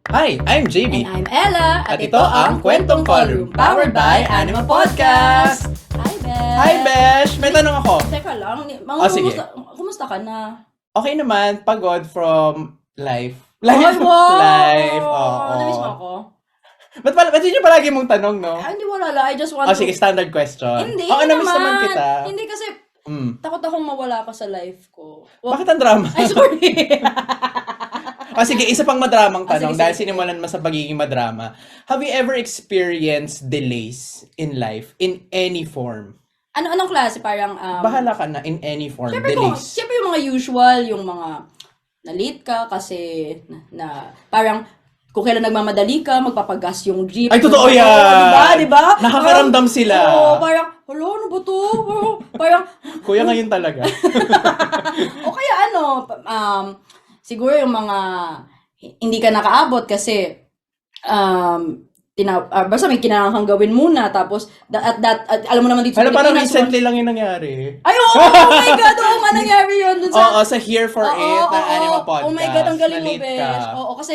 Hi, I'm JB. And I'm Ella. At ito ang Kwentong Callroom, powered by Anima Podcast. Hi, Besh. Hi, Besh! May tanong ako. Teka lang. Sige. Kumusta ka na? Okay naman, pagod from life. Ay, wow! Life, oo. Namiss mo ako? Ba't yun yung palagi mong tanong, no? Ay, hindi wala. I just want to... Sige, standard question. Hindi, Oo, hindi namiss naman kita. Hindi kasi takot akong mawala ka sa life ko. Bakit ang drama? Ay, sorry. Sige, isa pang madramang tanong sige, dahil sige. sinimulan mo sa pagiging madrama. Have you ever experienced delays in life in any form? Anong klase? Parang... Bahala ka na in any form, Siyempre delays. yung mga usual, yung mga na-late ka kasi na parang kung kailan nagmamadali ka, magpapagas yung jeep. Ay, totoo yan! Diba? Nakakaramdam sila. Oo, parang, ano ba to? Parang, Kuya ngayon talaga. o kaya siguro yung mga hindi ka nakaabot kasi basta may kinakang kang gawin muna tapos alam mo naman dito Alam, parang Pilipinas, recently lang yung nangyari. ay, oh my God, nga nangyari yun dun sa... Oo, sa Here for It na Anima Podcast. Oh my God, ang galing mo, Na-late Besh. ka. Oo, kasi,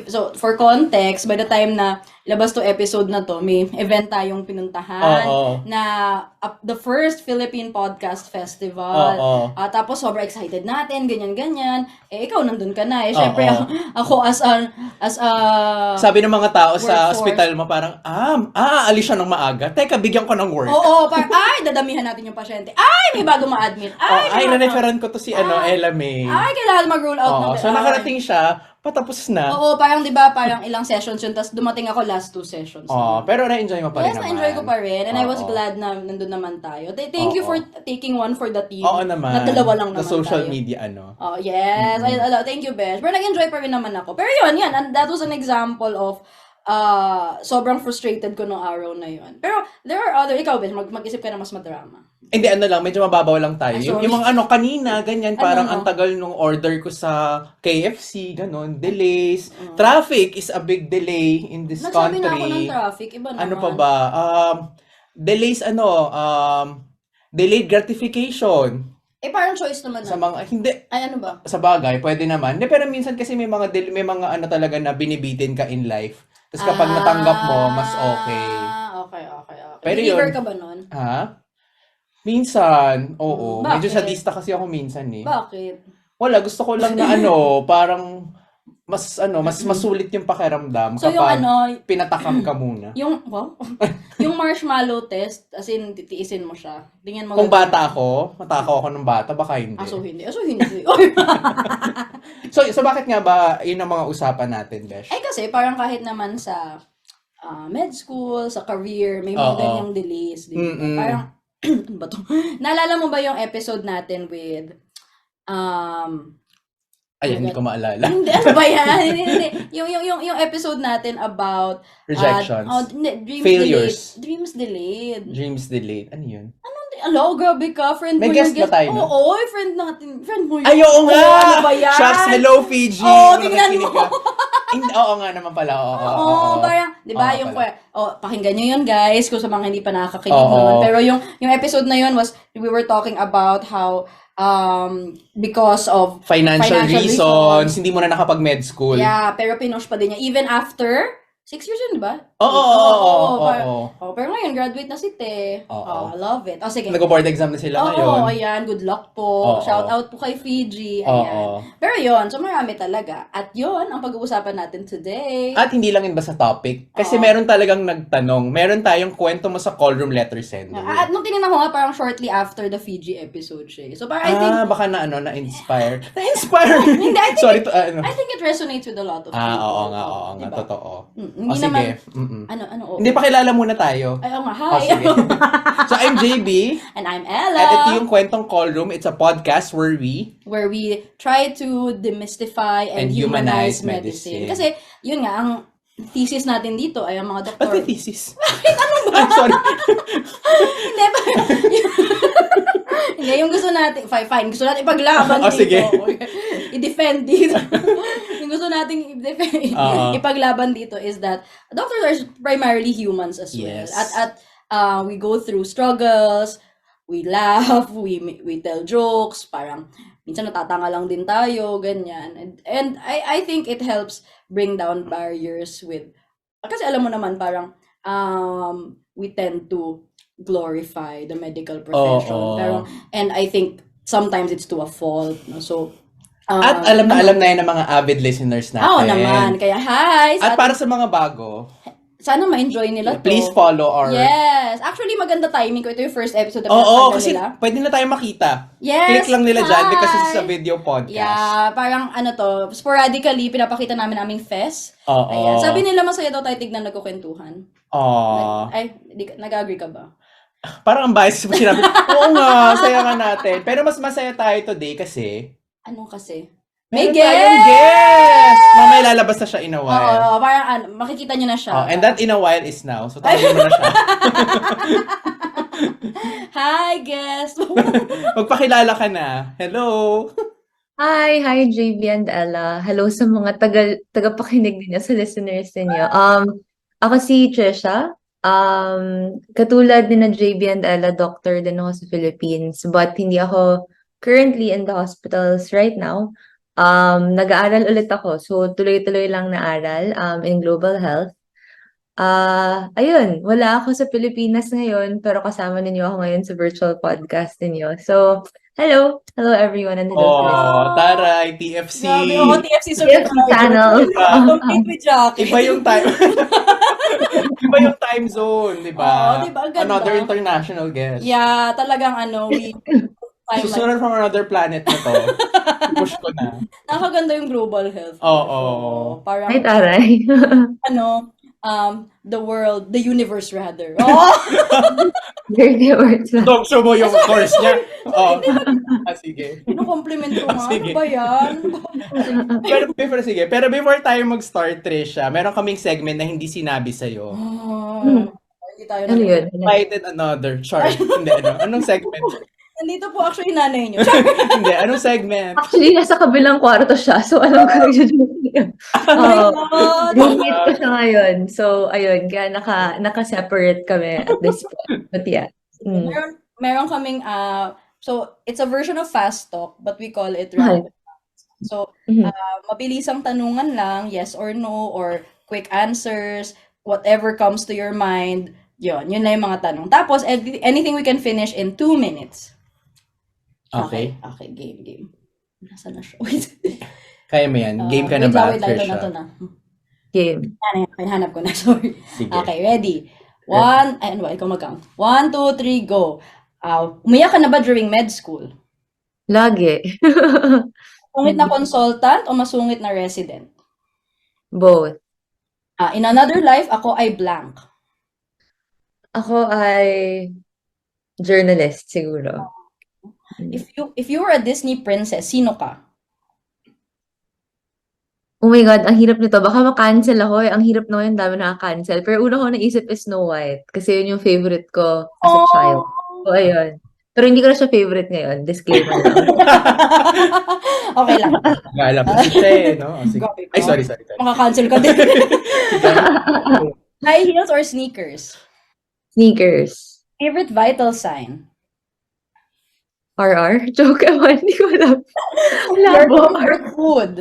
so for context, by the time na labas to episode na to, may event tayong pinuntahan Oo. na the first Philippine Podcast Festival. Oo. Tapos, sobrang excited natin, ganyan-ganyan. Ikaw nandun ka na. Syempre, Oo. ako as a Sabi ng mga tao sa workforce. ospital mo parang, aalis siya ng maaga. Teka, bigyan ko ng work. Oo, parang, dadamihan natin yung pasyente. May bago ma-admit. Re-referan ko to si Ella May. Kailangan mag-roll out. So nakarating siya, patapos na. Oo, parang 'di ba, parang ilang sessions yun, tapos dumating ako last 2 sessions. Pero na-enjoy mo pa rin Yes, naman. na-enjoy ko pa rin. And I was Oo. glad na nandun naman tayo. Thank you for taking one for the team. Oo naman. Na dalawa lang naman The social tayo. media, Oh, yes. Thank you, Besh. Pero nag-enjoy pa rin naman ako. Pero yun. And that was an example of sobrang frustrated ko nung araw na yun. Pero there are other, ikaw, Besh, mag-isip ka na mas madrama. Hindi, lang, medyo mababaw lang tayo. Ay, Yung sorry. mga kanina, ganyan, parang Ano? ang tagal nung order ko sa KFC, ganon, delays. Traffic is a big delay in this Nagsabi country. na ako ng traffic, iba naman. Ano pa ba? Delays, delayed gratification. Parang choice naman Sa na. mga, hindi, Ay, ano ba? sa bagay, pwede naman. Hindi, pero minsan kasi may mga talaga na binibitin ka in life. Tapos kapag natanggap mo, mas okay. Okay. Pero Deliver yun- ka ba nun? Ha? Minsan, oo. Bakit? Medyo sadista kasi ako minsan eh. Bakit? Wala, gusto ko lang na parang mas masulit yung pakiramdam So, yung kapag pinatakam ka muna. Yung marshmallow test, as in, titiisin mo siya. Tingnan mo. Kung bata ako, matakaw ako ng bata, baka hindi. So hindi. So bakit nga ba yun ang mga usapan natin, Besh? Kasi parang kahit naman sa med school, sa career, may mga Oo. ganyang delays. Di ba? Mm-mm. Parang, ano ba to? Naalala mo ba yung episode natin with, Ayan, hindi ko maalala. hindi, ano ba yan? Hindi. Yung episode natin about Rejections. dreams Failures. delayed. Dreams delayed. Dreams delayed. Ano yun? Hello, grabe ka. Friend May mo guest yung ba tayo, no? Oo, friend natin. Friend mo yun. Ay, oo nga! Ano ba yan? Shucks, hello, Fiji! Oo, Kung tingnan nakikinig mo. ka. Oo nga naman pala. Oo. Parang, di ba, Oo yung, pala. pakinggan nyo yun, guys, kung sa mga hindi pa nakakakinig Oo. naman. Pero yung episode na yun was, we were talking about how, because of Financial reasons, hindi mo na nakapag-med school. Yeah, pero pinush pa din niya. Even after, 6 years yun, di ba? Oo. Pero ngayon, graduate na si Te. Oo. Love it. Sige. Nag-board exam na sila ngayon. Oo, ayan. Good luck po. Oo. Shout out po kay Fiji. Oo. Ayan. Pero yun, so marami talaga. At yun, ang pag-uusapan natin today. At hindi lang yun basta topic. Kasi Oo. meron talagang nagtanong. Meron tayong kwento mo sa callroom letter sender. At nung tinignan ko nga, parang shortly after the Fiji episode siya. So parang I think, Baka na-inspire. Na-inspire! Hindi, I think Sorry, I think it resonates with a lot of people. oo nga, Diba? totoo. Hindi Sige. naman, ano, Hindi, pakilala muna tayo. Ay, nga, hi. Sige. So, I'm JB. And I'm Ella. At ito yung Kwentong Callroom. It's a podcast where we try to demystify and humanize medicine. Kasi, yun nga, ang thesis natin dito ay ang mga doktor. Ba't may thesis? Ano ba? I'm sorry. Hindi pa. Hindi, yung gusto natin, fine, gusto natin ipaglaban dito. Sige. I-defend dito. Yung gusto nating ipaglaban dito is that doctors are primarily humans as well. Yes. At we go through struggles, we laugh, we tell jokes, parang minsan natatanga lang din tayo, ganyan. And I think it helps bring down barriers with, kasi alam mo naman parang we tend to glorify the medical profession. Oo. Pero, and I think sometimes it's to a fault. No? So, At alam na yan ng mga avid listeners natin. Oo naman. Kaya hi! At para sa mga bago, sana ma-enjoy nila to. please follow our... Yes! Actually, maganda timing ko. Ito yung first episode na Oo, pinapakinggan kasi nila. pwede na tayo makita. Yes! Click lang nila dyan because hi! it's a video podcast. Yeah, parang sporadically, pinapakita namin aming fest. Oo. Ayan. Sabi nila masaya daw tayo tignan nagkukwentuhan. Ay, nag-agree ka ba? Parang ang bias mo sinabi, oo nga, saya nga natin. Pero mas masaya tayo today kasi... Anong kasi? May May tayong guest! Mamaya lalabas na siya in a while. Oo, parang makikita nyo na siya. And that in a while is now. So, tawagin mo na siya. Hi, guest! Magpakilala ka na. Hello! Hi, JB and Ella. Hello sa mga tagapakinig ninyo, sa listeners ninyo. Ako si Trisha. Katulad ni na JB and Ella, doctor din ako sa Philippines, but hindi ako currently in the hospitals right now. Nag-aaral ulit ako, so tuloy-tuloy lang na aral in global health. Ayun, wala ako sa Pilipinas ngayon, pero kasama ninyo ako ngayon sa virtual podcast ninyo. So, hello everyone, and hello sa listeners. Taray, TFC. Grabe, oo, TFC TFC channel. Complete with Jackie. Iba yung time. Iba yung time zone, di ba? Oo, di ba? Ang ganda. Another international guest. Yeah, talagang we time Susunod from another planet na to. Push ko na. nakakaganda yung global health. Oo. Parang, Ay, taray. the world, the universe rather. Oh! Dirty words lang. Dog show mo yung course niya. Oo. Sige. Compliment ko nga. Sige. Ano ba yan? Pero before tayo mag-start, Trisha, meron kaming segment na hindi sinabi sa'yo. Hindi tayo Ano yun? Invited another chart. Hindi, anong segment? Nandito po actually nanay niyo. Hindi, anong segment? Actually, nasa kabilang kwarto siya, so alam ko nag-joke niya. Oh my God! Roommate ko siya ngayon. So, ayun, kaya naka-separate kami at this point. But yeah. Meron kaming, so it's a version of fast talk, but we call it rapid. So, mabilisang tanungan lang, yes or no, or quick answers, whatever comes to your mind. Yun na yung mga tanong. Tapos, anything we can finish in 2 minutes. Okay. Okay, game. Nasaan na siya? Kaya mo yan. Game ka na ba, wait, ito Trisha? na. Game. Hanap ko na, sorry. Sige. Okay, ready. Ikaw mag-count. 1, 2, 3, go. Umiyak ka na ba during med school? Lagi. Masungit na consultant o masungit na resident? Both. In another life, ako ay blank. Ako ay journalist, siguro. If you were a Disney princess, sino ka? Oh my God, ang hirap nito. Baka ma-cancel ako eh. Ang hirap naman, dami nakaka-cancel. Pero una ko naisip is Snow White. Kasi yun yung favorite ko as a child. So, ayun. Pero hindi ko na siya favorite ngayon. Disclaimer lang. Okay lang. Alam ko si Che, no? Sige. Grabe ka. Ay, sorry. Makakancel ka din. High heels or sneakers? Sneakers. Favorite vital sign? RR? Joke naman. Hindi ko alam. Wala Your po. comfort food?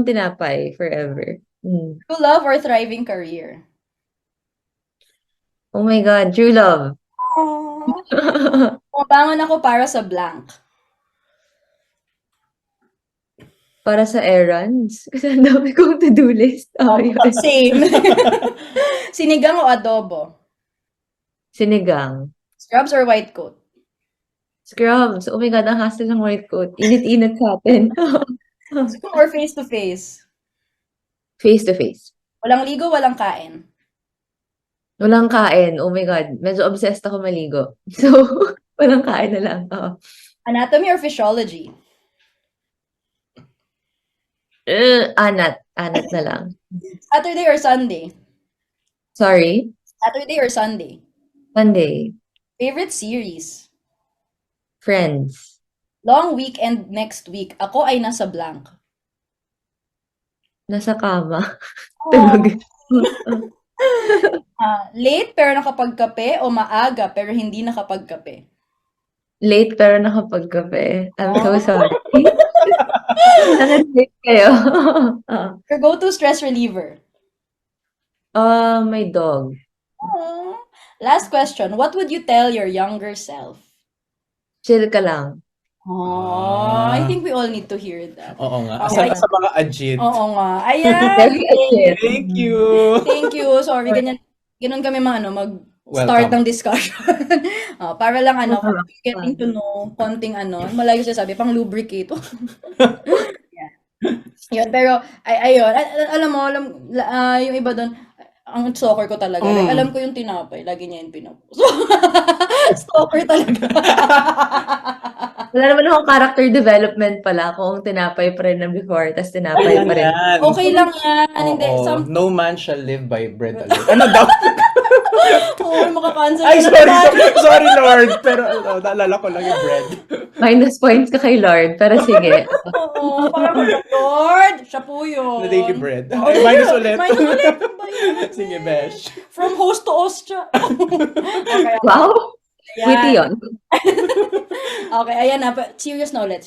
Tinapay. Forever. True love or thriving career? Oh my God. True love. Pumabangon ako para sa blank. Para sa errands. Kasi ang dami kong to-do list. Yun. Same. Sinigang o adobo? Sinigang. Scrubs or white coat? Scrubs. Oh my God, ang hassle ng white coat. Init-init sa atin. Zoom or face-to-face? Face-to-face. Walang ligo, walang kain. Walang kain. Oh my God. Medyo obsessed ako maligo. So, walang kain na lang. Anatomy or physiology? Anat. Anat na lang. Saturday or Sunday? Sorry? Saturday or Sunday? Sunday. Favorite series? Friends. Long weekend next week. Ako ay nasa blank. Nasa kama. Tulog. Late pero nakapagkape o maaga pero hindi nakapagkape? late pero nakapagkape. I'm so sorry. Late kayo. Your go-to stress reliever? My dog. Aw. Last question. What would you tell your younger self? Chill ka lang. I think we all need to hear that. Oo nga. Okay. Sa mga ajit. Oo nga. Ayan. Very legit. Thank you. Thank you. Sorry, ganun kami mag-start Welcome. ng discussion. Para lang getting to know, konting malayo siya sabi, pang lubricate. Yeah. Yun, pero, ayun, yung iba doon, ang stalker ko talaga. Like, alam ko yung tinapay, lagi niya yung pinupost. Stalker talaga. Wala naman akong character development pala kung tinapay pa rin na before, tas tinapay pa rin. Yan. Okay lang yan. Hindi, Oo. No man shall live by bread alone. Ano daw? makakancel Ay, ka na sorry, naman. sorry, Lord. Pero naalala ko lang yung bread. Minus points ka kay Lord, pero sige. Oo, parang Lord, siya po yun. Na daily bread. Oh, Ay, minus ulit. Minus ulit. Ba yun? Sige, Besh. From host to host siya. Okay, Wow! ayan. Witty yun. Okay, ayan na. Serious na ulit.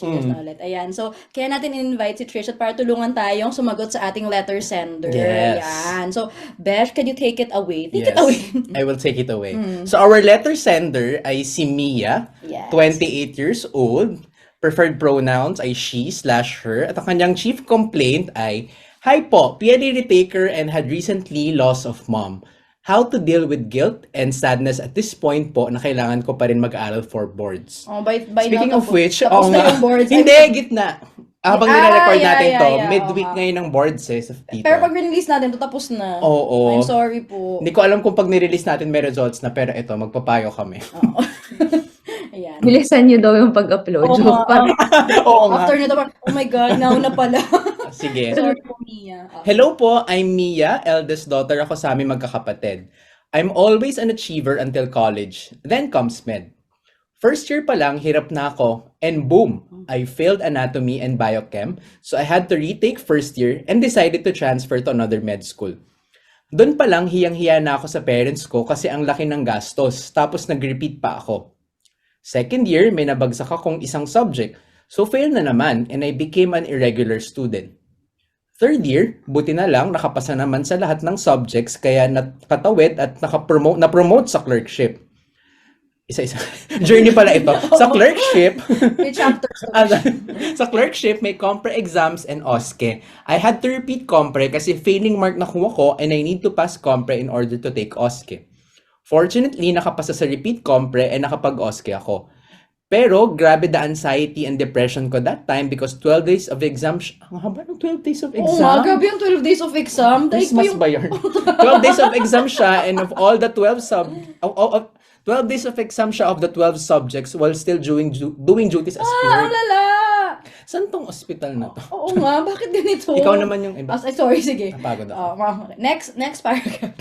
Ayan. So, kaya natin in-invite si Trish at para tulungan tayong sumagot sa ating letter sender. Yes. Ayan. So, Besh, can you take it away? Take Yes. it away. I will take it away. So, our letter sender ay si Mia, Yes. 28 years old. Preferred pronouns ay she/her. At ang kanyang chief complaint ay, Hi po, PLE retaker and had recently loss of mom. How to deal with guilt and sadness at this point po na kailangan ko pa rin mag-aaral for boards. Oh, by Speaking now, of which, tapos na nga. yung boards. Hindi, gitna. Habang nire-record natin to, yeah. midweek Oo nga. ngayon ng boards sa Tito. Pero pag release natin, to tapos na. Oo. I'm sorry po. Hindi ko alam kung pag nirelease natin may results na, pero ito, magpapayo kami. Oo. Ayan. Bilisan nyo daw yung pag-upload. Oo Joke nga. pa. Oo nga. After nito, oh my God, nauna pala. Sige. Sorry po, Mia. Hello po, I'm Mia, eldest daughter ako sa aming magkakapatid. I'm always an achiever until college. Then comes med. First year pa lang, hirap na ako. And boom, I failed anatomy and biochem. So I had to retake first year and decided to transfer to another med school. Doon pa lang, hiyang-hiya na ako sa parents ko kasi ang laki ng gastos. Tapos nag-repeat pa ako. Second year, may nabagsak akong isang subject. So fail na naman and I became an irregular student. Third year, buti na lang nakapasa naman sa lahat ng subjects kaya nakatawid at na-promote sa clerkship. Isa-isa. Journey pala ito. Sa clerkship, May chapters. sa clerkship, may compre exams and OSCE. I had to repeat compre kasi failing mark nakuha ko and I need to pass compre in order to take OSCE. Fortunately, nakapasa sa repeat compre and nakapag-OSCE ako. Pero, grabe the anxiety and depression ko that time because 12 days of exam. Ang haba ng 12 days of Oo exam. nga, grabe yung 12 days of exam. Daig pa Christmas yung... ba yun? 12 days of exam siya and of all the 12 days of exam siya of the 12 subjects while still doing duties as Ang clerk. lala! Saan tong hospital na to? Oo nga, bakit ganito? Ikaw naman yung iba. Sorry, sige. Napagod ako. Next paragraph.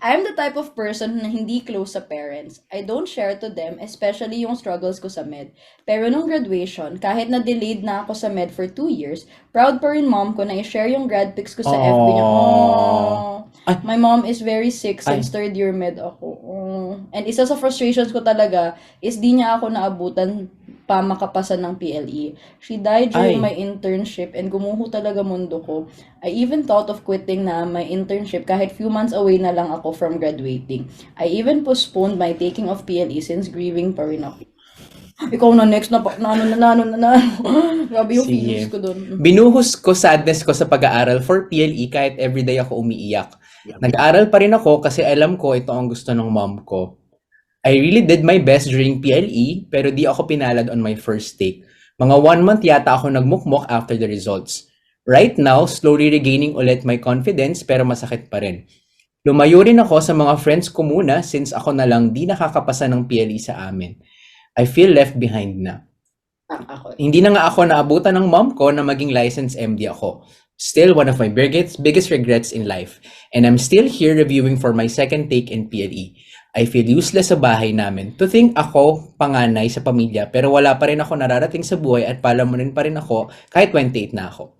I'm the type of person na hindi close sa parents. I don't share to them, especially yung struggles ko sa med. Pero nung graduation, kahit na delayed na ako sa med for 2 years, proud pa rin mom ko na i-share yung grad pics ko sa FB niya. Oh. Ay. My mom is very sick since third year med ako. Oh. And isa sa frustrations ko talaga is di niya ako naabutan pa makapasa ng PLE. She died during my internship and gumuho talaga mundo ko. I even thought of quitting na my internship kahit few months away na lang ako from graduating. I even postponed my taking of PLE since grieving pa rin ako. Ikaw na next na Grabe yung Sige. feelings ko dun. Binuhos ko sadness ko sa pag-aaral for PLE kahit everyday ako umiiyak. Nag-aaral pa rin ako kasi alam ko ito ang gusto ng mom ko. I really did my best during PLE pero di ako pinalad on my first take. Mga 1 month yata ako nagmukmok after the results. Right now, slowly regaining ulit my confidence pero masakit pa rin. Lumayo rin ako sa mga friends ko muna since ako na lang di nakakapasa ng PLE sa amin. I feel left behind na. Ako. Hindi na nga ako naabutan ng mom ko na maging licensed MD ako. Still one of my biggest regrets in life. And I'm still here reviewing for my second take in PLE. I feel useless sa bahay namin. To think ako panganay sa pamilya pero wala pa rin ako nararating sa buhay at palamunin pa rin ako kahit 28 na ako.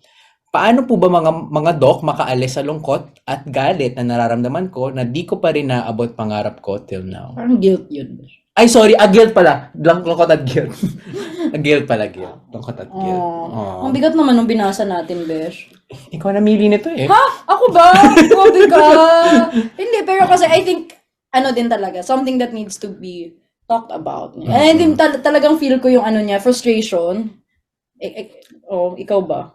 Paano po ba mga doc makaalis sa lungkot at galit na nararamdaman ko na di ko pa rin naabot pangarap ko till now? Parang guilt yun. Ay, sorry, guilt pala. Lungkot at guilt. Guilt pala, guilt. Lungkot at guilt. Oh. Oh. Ang bigat naman nung binasa natin, Besh. Ikaw namili nito eh. Ha? Ako ba? Grabe ka. Hindi, pero kasi I think, ano din talaga, something that needs to be talked about. And I think talagang feel ko yung ano niya, frustration. Ikaw ba?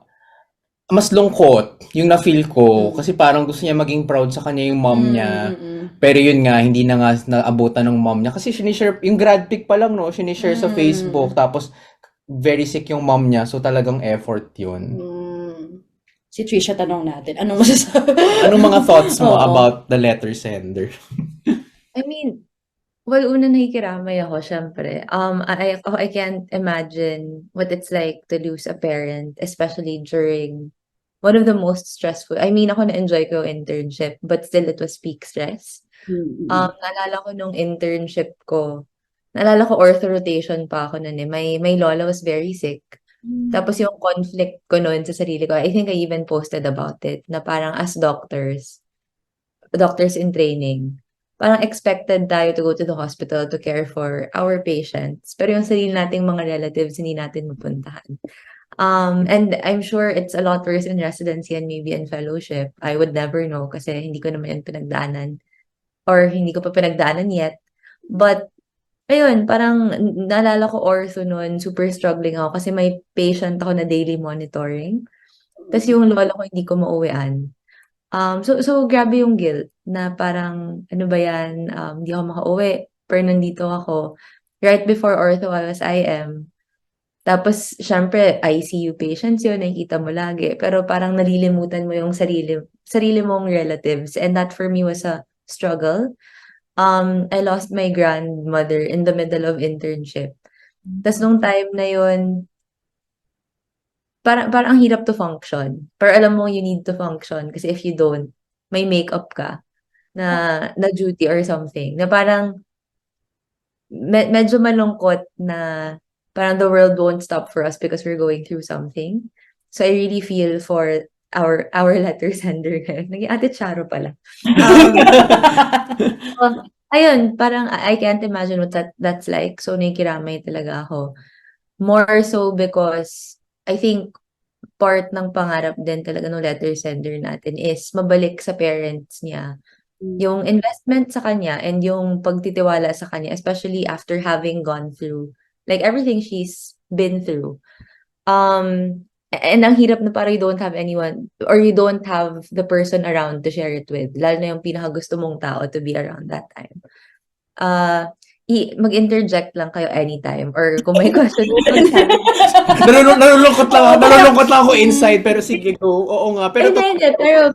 Mas lungkot yung na-feel ko kasi parang gusto niya maging proud sa kanya yung mom niya. Pero yun nga, hindi na nga naabutan ng mom niya. Kasi sinishare, yung grad pic pa lang, no? Sinishare sa Facebook. Tapos, very sick yung mom niya. So, talagang effort yun. Si Trisha, tanong natin. Anong masasabi? Anong mga thoughts mo Oo. about the letter sender? I mean, well, una nakikiramay ako, syempre. I can't imagine what it's like to lose a parent, especially during one of the most stressful. I mean, ako na-enjoy ko yung internship, but still it was peak stress. Naalala ko nung internship ko, naalala ko ortho rotation pa ako nun eh. My lola was very sick. Tapos yung conflict ko nun sa sarili ko, I think I even posted about it, na parang as doctors in training, parang expected tayo to go to the hospital to care for our patients. Pero yung sarili nating mga relatives, hindi natin mapuntahan. And I'm sure it's a lot worse in residency and maybe in fellowship. I would never know kasi hindi ko naman yan pinagdaanan or hindi ko pa pinagdaanan yet. But, ayun, parang naalala ko ortho noon, super struggling ako kasi may patient ako na daily monitoring. Tapos yung lola ko hindi ko mauwian. So grabe yung guilt na parang, ano ba yan, hindi ako makauwi. Pero nandito ako. Right before ortho, I was IM. Tapos, syempre, ICU patients yun, nakikita mo lagi. Pero parang nalilimutan mo yung sarili mong relatives. And that for me was a struggle. I lost my grandmother in the middle of internship. Tapos nung time na yun, parang ang hirap to function. Pero alam mo, you need to function. Kasi if you don't, may makeup ka na duty or something. Na parang, medyo malungkot na parang the world won't stop for us because we're going through something. So I really feel for our letter sender ngayon. Naging Ate Charo pala. Ayun, parang I can't imagine what that's like. So nakikiramay talaga ako. More so because I think part ng pangarap din talaga ng letter sender natin is mabalik sa parents niya yung investment sa kanya and yung pagtitiwala sa kanya, especially after having gone through like everything she's been through. And ang hirap na parang you don't have anyone or you don't have the person around to share it with. Lalo na yung pinakagusto mong tao to be around that time. Mag-interject lang kayo anytime or kung may question. Nalulungkot lang ako inside pero sige go. Oo nga. Pero Hindi, pero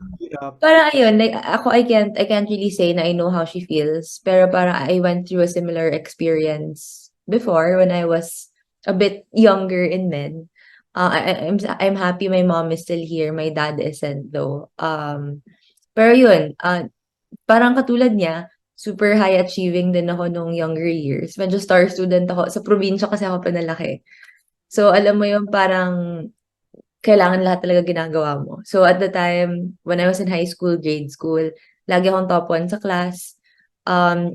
parang ayun, like ako I can't really say na I know how she feels, pero parang I went through a similar experience before when I was a bit younger in men. I'm happy my mom is still here, my dad isn't though. Pero yun, parang katulad niya, super high achieving din ako nung younger years. Medyo star student ako. Sa probinsya kasi ako pinalaki. So alam mo yung parang kailangan lahat talaga ginagawa mo. So at the time, when I was in high school, grade school, lagi akong top 1 sa class.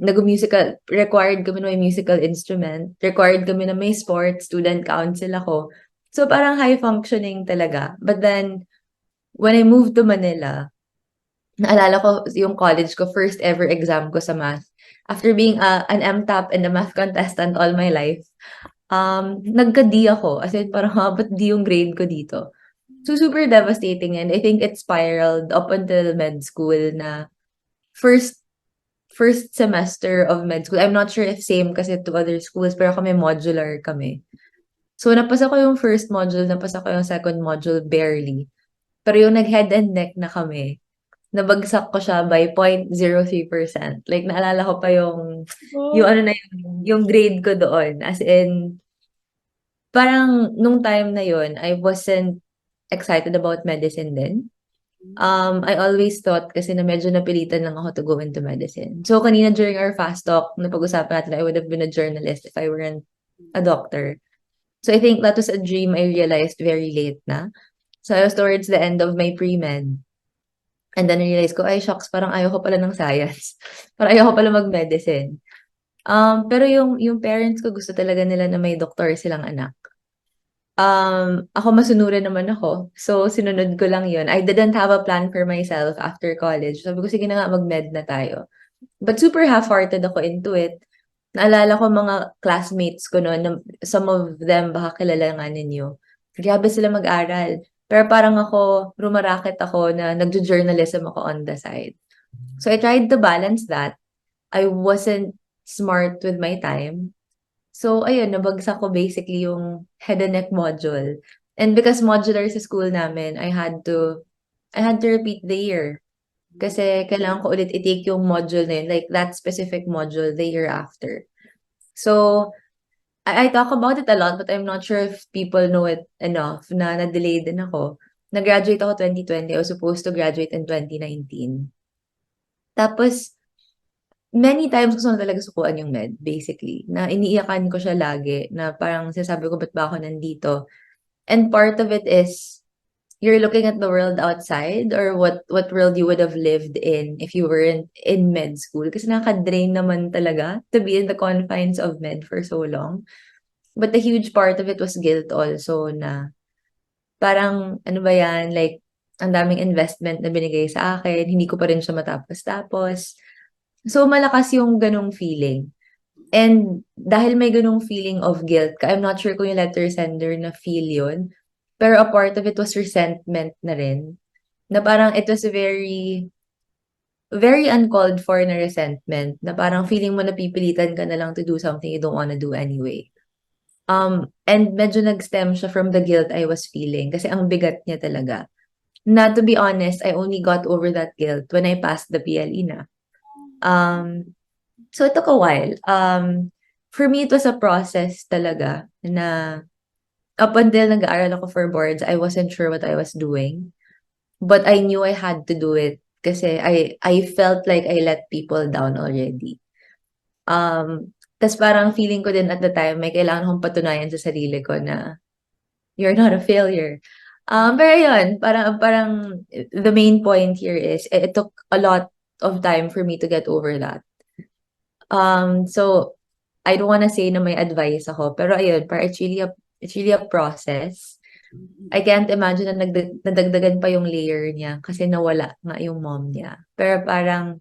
Nag-musical, required kami na may musical instrument. Required kami na may sports, student council ako. So parang high functioning talaga. But then, when I moved to Manila, naalala ko yung college ko, first ever exam ko sa math. After being an MTAP and a math contestant all my life, nagka-D ako. As in, parang ba't D yung grade ko dito? So, super devastating. And I think it spiraled up until med school na first semester of med school. I'm not sure if same kasi to other schools, pero kami modular kami. So, napasa ko yung first module, napasa ko yung second module barely. Pero yung nag-head and neck na kami, nabagsak ko siya by 0.03%. Like, naalala ko pa yung ano na yung grade ko doon. As in, parang nung time na yun, I wasn't excited about medicine din. I always thought kasi na medyo napilitan lang ako to go into medicine. So, kanina during our fast talk, napag-usapan natin, I would have been a journalist if I weren't a doctor. So, I think that was a dream I realized very late na. So, I was towards the end of my pre-med. And then I realized ko, ay, shucks, parang ayaw ko pala ng science. Parang ayaw ko pala mag-medicine. Pero yung parents ko gusto talaga nila na may doktor silang anak. Ako masunurin naman ako. So, sinunod ko lang yun. I didn't have a plan for myself after college. Sabi ko, sige na nga, mag-med na tayo. But super half-hearted ako into it. Naalala ko mga classmates ko noon, some of them baka kilala nga ninyo. Grabe sila mag-aral. Pero parang ako, rumaraket ako na nagjo-journalism ako on the side. So I tried to balance that. I wasn't smart with my time. So ayun, nabagsak ko basically yung head and neck module. And because modular sa school namin, I had to repeat the year. Kasi kailangan ko ulit i-take yung module na yun, like that specific module the year after. So, I talk about it a lot, but I'm not sure if people know it enough na na-delay din ako. Nag-graduate ako 2020. I was supposed to graduate in 2019. Tapos, many times gusto ko na talaga sukuan yung med, basically. Na iniiyakan ko siya lagi, na parang sinasabi ko, ba't ba ako nandito? And part of it is, you're looking at the world outside or what world you would have lived in if you weren't in med school. Kasi nakaka-drain naman talaga to be in the confines of med for so long. But the huge part of it was guilt also na parang ano ba yan, like ang daming investment na binigay sa akin, hindi ko pa rin siya matapos-tapos. So malakas yung ganong feeling. And dahil may ganong feeling of guilt ka, I'm not sure kung yung letter sender na feel yun, pero a part of it was resentment na rin. Na parang it was very, very uncalled for na resentment. Na parang feeling mo napipilitan ka na lang to do something you don't wanna do anyway. And medyo nag-stem siya from the guilt I was feeling. Kasi ang bigat niya talaga. Na to be honest, I only got over that guilt when I passed the PLE na. So it took a while. For me, it was a process talaga na up until nag-aaral ako for boards, I wasn't sure what I was doing. But I knew I had to do it kasi I felt like I let people down already. Tas parang feeling ko din at the time, may kailangan akong patunayan sa sarili ko na you're not a failure. Pero yun, parang the main point here is it took a lot of time for me to get over that. So I don't wanna say na may advice ako, pero ayun, parang it's really a process. I can't imagine na nadagdagan pa yung layer niya kasi nawala nga yung mom niya. Pero parang,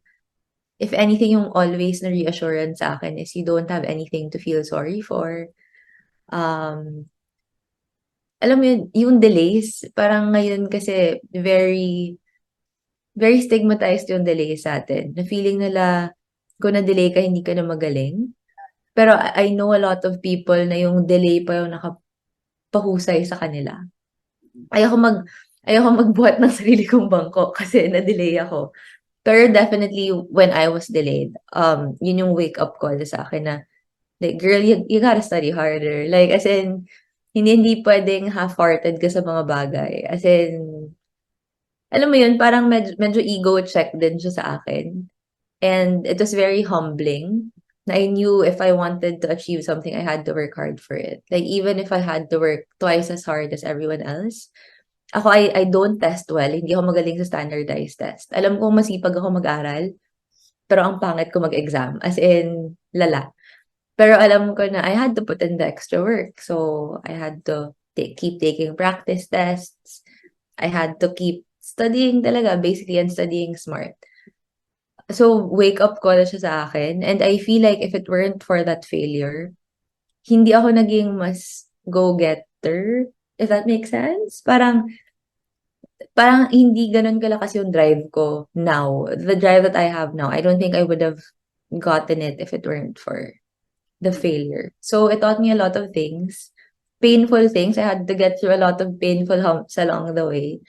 if anything, yung always na reassurance sa akin is you don't have anything to feel sorry for. Alam mo yun, yung delays, parang ngayon kasi very, very stigmatized yung delays sa atin. Na feeling nila, kung na-delay ka, hindi ka na magaling. Pero I know a lot of people na yung delay pa yung nakapahusay sa kanila. Ayoko magbuhat ng sarili kong bangko kasi na-delay ako. Pero definitely when I was delayed, yun yung wake up call sa akin na, like, girl, you gotta study harder. Like, as in, hindi pwedeng half-hearted ka sa mga bagay. As in, alam mo yun, parang medyo ego check din siya sa akin. And it was very humbling. Na I knew if I wanted to achieve something, I had to work hard for it. Like, even if I had to work twice as hard as everyone else. Ako, I don't test well. Hindi ako magaling sa standardized test. Alam ko masipag ako mag-aral, pero ang pangit ko mag-exam. As in, lala. Pero alam ko na I had to put in the extra work. So, I had to keep taking practice tests. I had to keep studying talaga, basically, and studying smart. So, wake up call siya sa akin. And I feel like if it weren't for that failure, hindi ako naging mas go-getter, if that makes sense. Parang hindi ganun kalakas yung drive ko now. The drive that I have now, I don't think I would have gotten it if it weren't for the failure. So, it taught me a lot of things. Painful things. I had to get through a lot of painful humps along the way.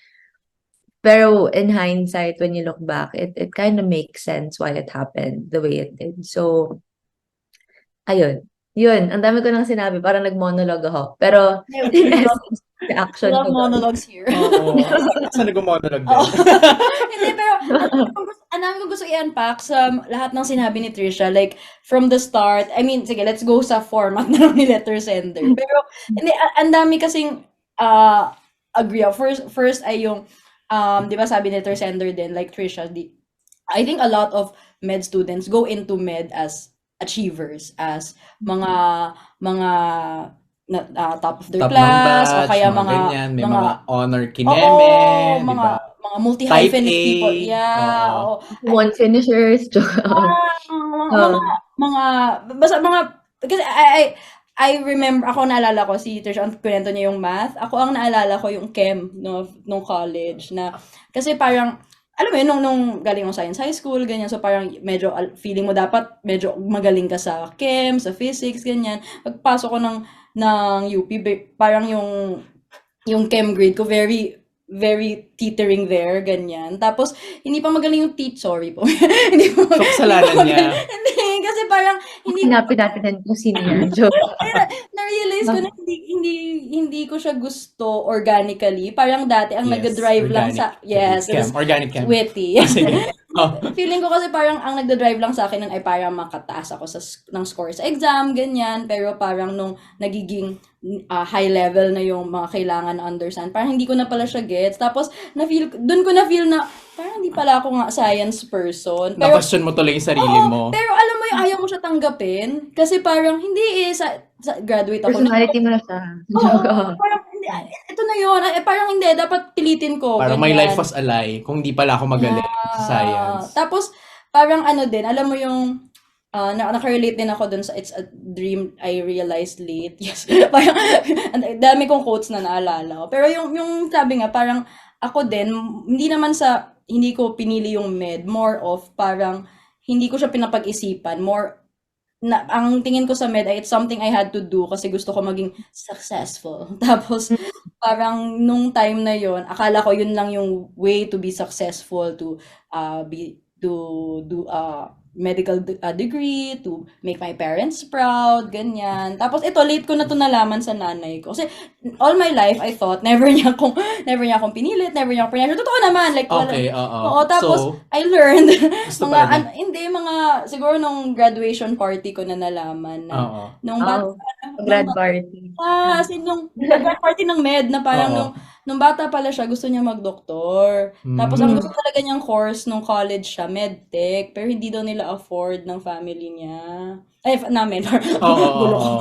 Pero in hindsight, when you look back, it kind of makes sense why it happened the way it did. So, ayun. Yun, ang dami ko nang sinabi, parang nag-monologue ako. Pero, in essence, the action Love ko doon. monologues here. Oo. Saan nag-monologue din? Oh. Hindi, pero ang dami ko gusto i-unpack sa lahat ng sinabi ni Trisha. Like, from the start, I mean, sige, let's go sa format na lang ni letter sender. Pero, hindi, ang dami kasing agree ako. First ay yung, di ba sabi ni letter sender din, like Trisha, I think a lot of med students go into med as achievers as mga mga top of their Top ng class o batch, kaya mga mga ganyan. May mga mga honor oo, kineme, di mga ba? mga Type multi-hyphenate A, people. Yeah, oo. oo. One finishers, joke. Mga mga basta mga kasi I remember ako naalala ko si Trish ang kwento niya yung math. Ako ang naalala ko yung chem no nung college na kasi parang alam mo yun, nung galing ako science high school, ganyan, so parang medyo feeling mo dapat medyo magaling ka sa chem, sa physics, ganyan. Pagpasok ko ng UP, parang yung chem grade ko very very teetering there, ganyan. Tapos, hindi pa magaling yung sorry po. Hindi pa So, kasalanan niya. Hindi, kasi parang, hindi Hanapin natin kung sino yan, joke. na-realize ko na hindi ko siya gusto organically. Parang dati ang nag-drive lang sa, yes, it was Organic chem. witty. Sige. Oh. Feeling ko kasi parang ang nagda-drive lang sa akin nun ay parang makataas ako ng score sa exam, ganyan. Pero parang nung nagiging high level na yung mga kailangan na understand, parang hindi ko na pala siya gets. Tapos, dun ko na-feel na, parang hindi pala ako nga science person. Pero, Na-question mo tuloy yung sarili mo. pero alam mo yung ayaw mo siya tanggapin. Kasi parang, hindi sa graduate ako. Personality mo na siya. Joke. Parang, hindi, ito na yun. Parang hindi, dapat pilitin ko. Parang my ganyan. life was a lie kung di pala ako magaling sa science. Tapos, parang ano din, alam mo yung, nakarelate din ako dun sa It's a Dream I Realized Late. Yes. Parang, dami kong quotes na naalala ko. Pero yung sabi nga, parang ako din, hindi ko pinili yung med. More of, parang, hindi ko siya pinapag-isipan. Ang tingin ko sa med ay it's something I had to do kasi gusto ko maging successful. Tapos, parang nung time na yon, akala ko yun lang yung way to be successful, to do medical degree, to make my parents proud, ganyan. Tapos ito, late ko na to nalaman sa nanay ko. Kasi all my life, I thought, never niya akong pinilit, never niya akong pressure. Totoo naman, like, Okay, oo. Oo, tapos, So, I learned, gusto pala niya. hindi, siguro nung graduation party ko na nalaman na, Oo. nung bata, Grad party. as in, nung grad party ng med, na parang Oo. nung bata pala siya, gusto niya mag-doktor. Tapos, ang gusto talaga niyang course nung college siya, medtech, pero hindi daw nila afford ng family niya. Ay, namin. Gulo ko.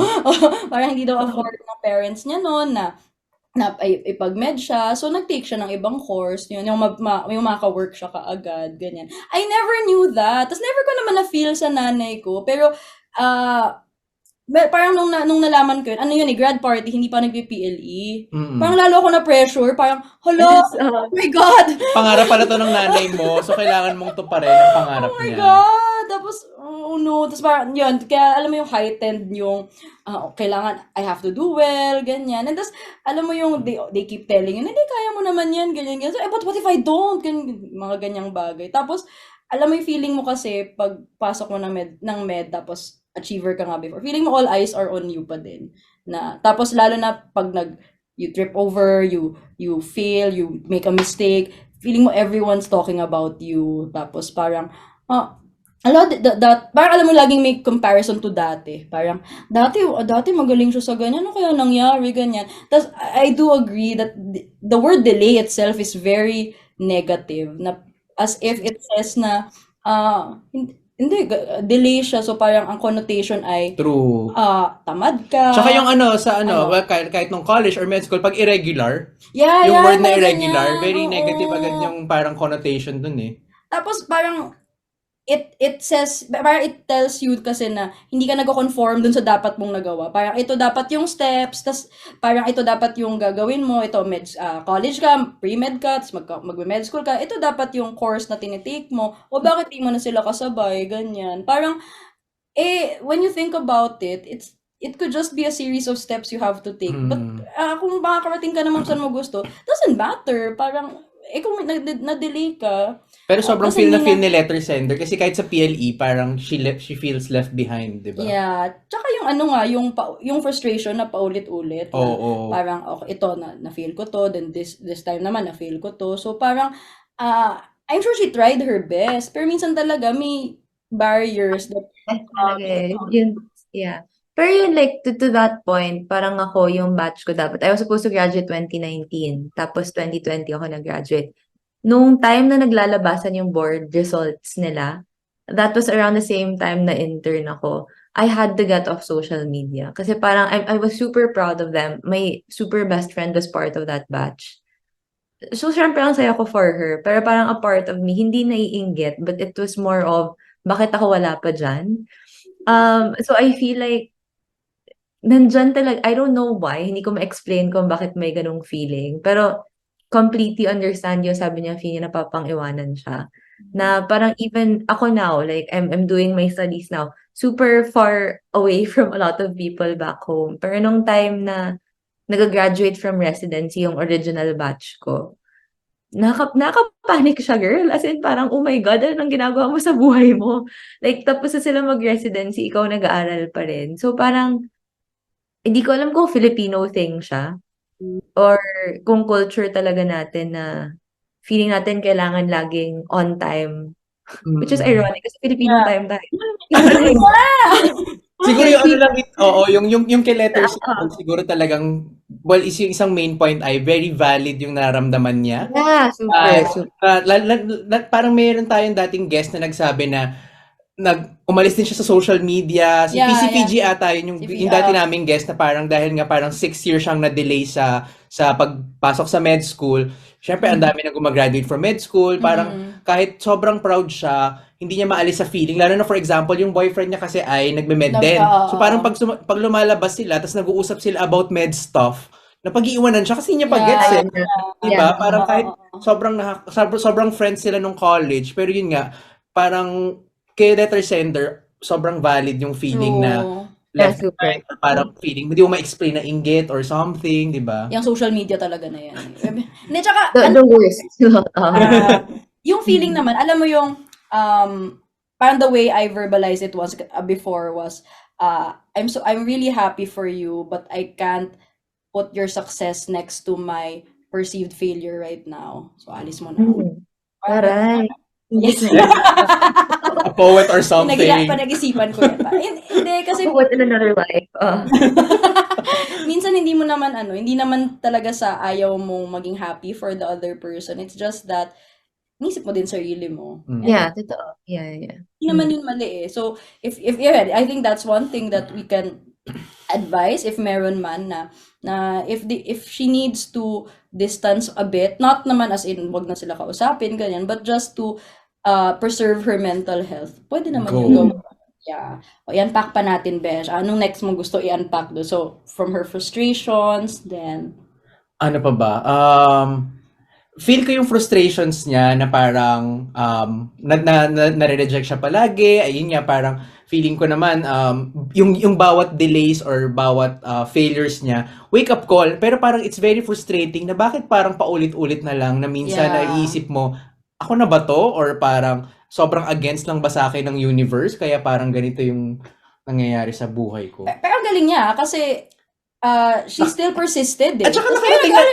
Parang hindi daw afford ng parents niya noon na ipag-med siya. So, nag-take siya ng ibang course. Yun, yung maka-work siya kaagad. Ganyan. I never knew that. Tapos, never ko naman na-feel sa nanay ko. Pero, parang nung nalaman ko yun, ano yun grad party, hindi pa nagpi-PLE. Parang lalo ako na-pressure. Parang, hello, oh my God! Pangarap pala to ng nanay mo. So, kailangan mong tuparin ang pangarap niya. Oh my God! Tapos, oh no. Tapos parang, yun. Kaya, alam mo yung heightened yung, kailangan, I have to do well, ganyan. And tapos, alam mo yung, they keep telling you, hindi, kaya mo naman yan, ganyan, ganyan. So, but what if I don't? Ganyan, mga ganyang bagay. Tapos, alam mo yung feeling mo kasi, pag pasok mo ng med, tapos, achiever ka nga before. Feeling mo all eyes are on you pa din. Tapos, lalo na pag you trip over, you fail, you make a mistake, feeling mo everyone's talking about you. Tapos parang, parang alam mo laging may comparison to dati. Parang, dati magaling siya sa ganyan, ano kaya nangyari, ganyan. Tapos, I do agree that the word delay itself is very negative. As if it says na, hindi, delay siya. So, parang ang connotation ay, True. tamad ka. Tsaka yung well, kahit nung college or med school, pag irregular, Yeah, yung word na mga irregular, ganyan. very Oo. negative agad yung parang connotation dun eh. Tapos parang it says, parang it tells you kasi na hindi ka nag-conform dun sa dapat mong nagawa. Parang ito dapat yung steps, tas parang ito dapat yung gagawin mo, ito college ka, pre-med ka, tas mag-med school ka, ito dapat yung course na tinitake mo, o bakit di mo na sila kasabay, ganyan. Parang, when you think about it, it could just be a series of steps you have to take. But kung makakarating ka naman saan mo gusto, doesn't matter. Parang, kung na-delay ka, pero sobrang kasi feel na hindi feel ni letter sender kasi kahit sa PLE, parang she feels left behind, di ba? yeah. Tsaka yung frustration na paulit-ulit. Oo. Parang, okay, ito, na-feel ko to, then this time naman, na-feel ko to. So, parang, I'm sure she tried her best. Pero minsan talaga, may barriers that, Yeah. Pero yun, like, to that point, parang ako, yung batch ko dapat, I was supposed to graduate 2019, tapos 2020 ako nag-graduate. Nung time na naglalabasan yung board results nila, that was around the same time na intern ako. I had to get off social media. Kasi parang I was super proud of them. My super best friend was part of that batch. So, syempre, ang saya ko for her. Pero parang a part of me, hindi naiinggit, but it was more of, bakit ako wala pa dyan? So I feel like, nandyan talaga, I don't know why, hindi ko ma-explain kung bakit may ganong feeling. Pero, completely understand yung sabi niya, feeling niya napapang-iwanan siya. Na parang even ako now, like, I'm doing my studies now, super far away from a lot of people back home. Pero nung time na nag-graduate from residency yung original batch ko, nakaka-panic siya, girl. As in, parang, oh my God, ano nang ginagawa mo sa buhay mo? Like, tapos na sila mag-residency, ikaw nag-aaral pa rin. So, parang, hindi ko alam kung Filipino thing siya or kung culture talaga natin na feeling natin kailangan laging on time. Which is ironic kasi Filipino Yeah. time tayo. Siguro yung ano lang, oo, yung kay letters, siguro talagang, well, yung isang main point ay very valid yung nararamdaman niya. Yeah, super. Parang mayroon tayong dating guest na nagsabi na umalis din siya sa social media. Si Yeah, PCPG ata yun, Si yung dati naming guest na parang dahil nga parang 6 years siyang na-delay sa pagpasok sa med school. Syempre, ang dami na gumagraduate from med school. Parang kahit sobrang proud siya, hindi niya maalis sa feeling. Lalo na for example, yung boyfriend niya kasi ay nagme-med din. So parang pag lumalabas sila, tapos nag-uusap sila about med stuff, napag-iiwanan siya kasi hindi niya pa-gets eh. Diba? Parang kahit sobrang friends sila nung college, pero yun nga, parang kay letter sender, sobrang valid yung feeling na left super. behind, or parang feeling, hindi mo ma-explain na inggit or something, di ba? Yung social media talaga na yan. Hindi, tsaka, The worst. yung feeling naman, alam mo yung, parang the way I verbalized it was before was, I'm really happy for you, but I can't put your success next to my perceived failure right now. So, alis mo na. Taray. Yes. A poet or something. Panag-isipan ko yan. Hindi, kasi What in another life? minsan hindi naman talaga sa ayaw mong maging happy for the other person. It's just that, nisip mo din sarili mo. Yeah, totoo. Yeah. Hindi naman yun mali eh. So, if I think that's one thing that we can advise if meron man na if she needs to distance a bit, not naman as in wag na sila kausapin, ganyan, but just to preserve her mental health. Pwede naman yung gawin. Yeah. O, i-unpack pa natin, Besh. Anong next mo gusto i-unpack do? So, from her frustrations, then... Ano pa ba? Feel ko yung frustrations niya na parang nare-reject siya palagi. Ayun nga, parang feeling ko naman yung bawat delays or bawat failures niya, wake up call. Pero parang it's very frustrating na bakit parang paulit-ulit na lang na minsan naiisip mo, ako na ba to? Or parang sobrang against lang ba sa akin ng universe? Kaya parang ganito yung nangyayari sa buhay ko. Pero ang galing niya kasi she still persisted eh. At saka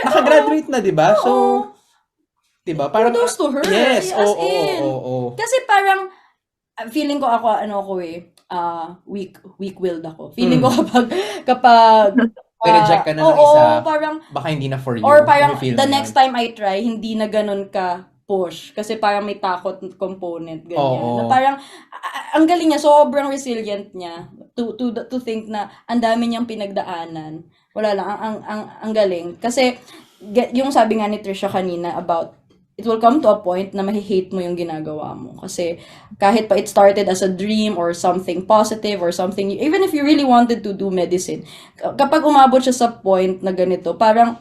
nakagraduate na, di ba? So, di ba? Parang kudos to her. Yes, as in. oo. Kasi parang feeling ko ako weak-willed ako. Feeling ko kapag reject ka na ng isa, parang baka hindi na for you. or parang Feel the mo next time I try, hindi na ganun ka push kasi parang may takot component ganyan. Oo. Na parang ang galing niya, sobrang resilient niya to think na ang dami niyang pinagdaanan. Wala lang ang galing kasi yung sabi nga ni Trisha kanina about it will come to a point na mahi-hate mo yung ginagawa mo kasi kahit pa it started as a dream or something positive or something, even if you really wanted to do medicine, kapag umabot siya sa point na ganito, parang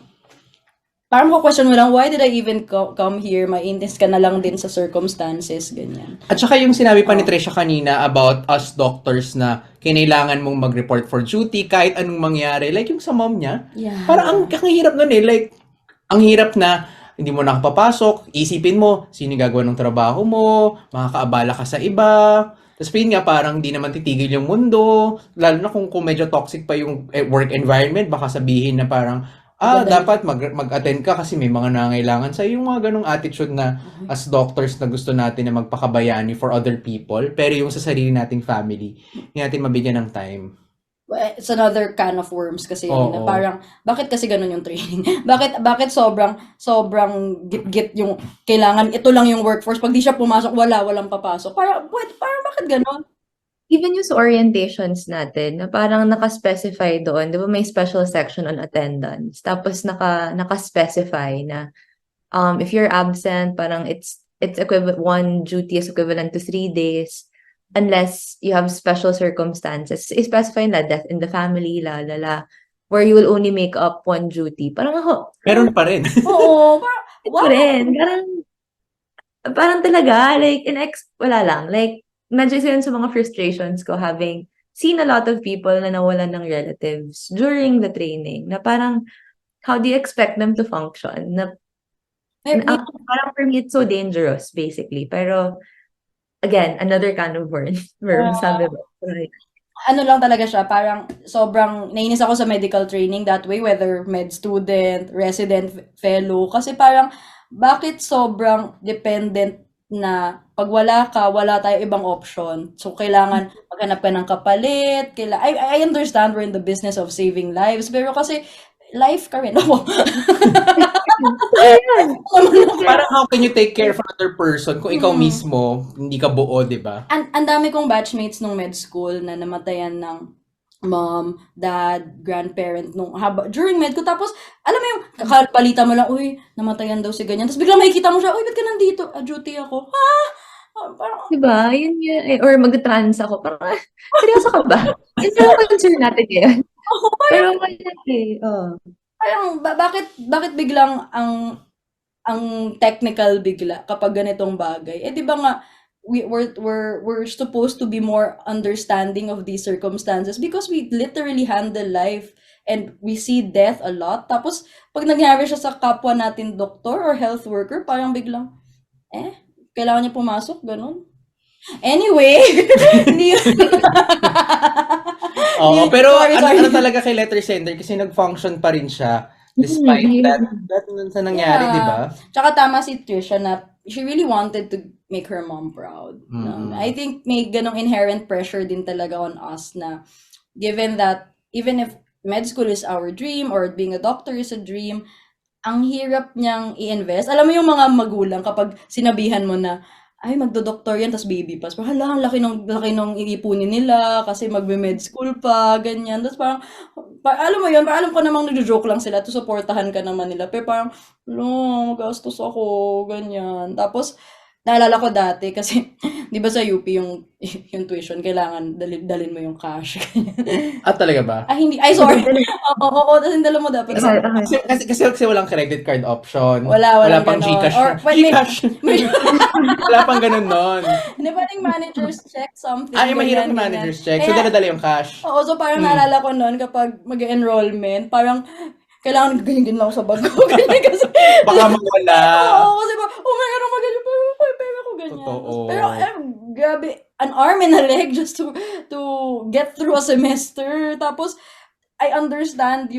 question mo lang, why did I even come here? Maintis ka na lang din sa circumstances, ganyan. At saka yung sinabi pa ni Trisha kanina about us doctors na kinailangan mong mag-report for duty kahit anong mangyari. Like yung sa mom niya. Yeah. Parang ang hirap nun eh. Like, ang hirap na hindi mo nakapapasok, isipin mo, sino gagawa ng trabaho mo, makakaabala ka sa iba. Tapos yun nga, parang di naman titigil yung mundo. Lalo na kung medyo toxic pa yung work environment, baka sabihin na parang, dapat mag-attend ka kasi may mga nangailangan sa yung mga ganong attitude na as doctors na gusto natin na magpakabayani for other people, pero yung sa sarili nating family, hindi natin mabigyan ng time. It's another can of worms kasi yun, na Oo. parang bakit kasi ganun yung training? Bakit sobrang git-git yung kailangan ito lang yung workforce, pag di siya pumasok walang papasok. Parang bakit ganun? Even yung sa orientations natin, na parang naka-specify doon, di ba may special section on attendance, tapos naka-specify na if you're absent, parang it's equivalent, one duty is equivalent to 3 days, unless you have special circumstances. Specify na death in the family, where you will only make up one duty. Parang ako, Meron pa rin. Oo, parang ito wow. rin, parang talaga, like, wala lang, like, medyo isa yun sa mga frustrations ko, having seen a lot of people na nawalan ng relatives during the training, na parang, how do you expect them to function? Parang for me, it's so dangerous, basically. Pero, again, another kind of worm, sabi ba? Right. Ano lang talaga siya, parang sobrang nainis ako sa medical training that way, whether med student, resident, fellow, kasi parang bakit sobrang dependent na pag wala ka, wala tayo ibang option. So, kailangan maghanap ka ng kapalit. I understand we're in the business of saving lives, pero kasi life ka rin ako. Parang how can you take care of another person kung ikaw mismo hindi ka buo, di ba? Ang dami kong batchmates nung med school na namatayan ng mom, dad, grandparent during med ko. Tapos, alam mo yung balita mo lang, uy, namatayan daw si ganyan. Tapos biglang makikita mo siya, uy, ba't ka nandito? Duty ako. Parang, Diba? Yun yun. Or mag-trans ako. Parang, seryoso ka ba? Yun yung concern natin ngayon. Pero wala parang bakit biglang ang technical bigla kapag ganitong bagay? Eh, di ba nga, we're supposed to be more understanding of these circumstances because we literally handle life and we see death a lot. Tapos, pag nangyari siya sa kapwa natin doktor or health worker, parang biglang, kailangan niya pumasok, ganun. Anyway, hindi Oo, pero sorry. ano talaga kay letter sender kasi nag-function pa rin siya despite that sa nangyari, di ba? Tsaka tama si Trisha na she really wanted to make her mom proud. I think may ganong inherent pressure din talaga on us na given that even if med school is our dream or being a doctor is a dream, ang hirap niyang i-invest. Alam mo yung mga magulang kapag sinabihan mo na, ay, magdo-doktor yan, tas baby pa. Parang, hala, ang laki nung iipunin nila kasi magbe-med school pa, ganyan. Tapos parang, alam mo yun, alam ko namang nagjo-joke lang sila to supportahan ka naman nila. Pero parang, magastos ako, ganyan. Tapos, naalala ko dati kasi, di ba sa UP yung tuition, kailangan dalin mo yung cash. Talaga ba? Hindi. Ay, sorry. Oo, tapos dala mo dapat. Kasi walang credit card option. Walang pang ganon. GCash. Or, GCash. Wala pang ganun nun. Hindi ba yung managers check something? Mahirap ganyan, yung managers check. So, dala-dala yung cash. Oo, so parang naalala ko noon kapag mag-enrollment, parang kailangan ganyan lang ako sa bag ko. Ganyan kasi. Baka mawala. Oo, kasi oh my God, magaling pa yung pera ko, ganyan. Totoo. Pero, grabe, an arm and a leg just to get through a semester. Tapos, I understand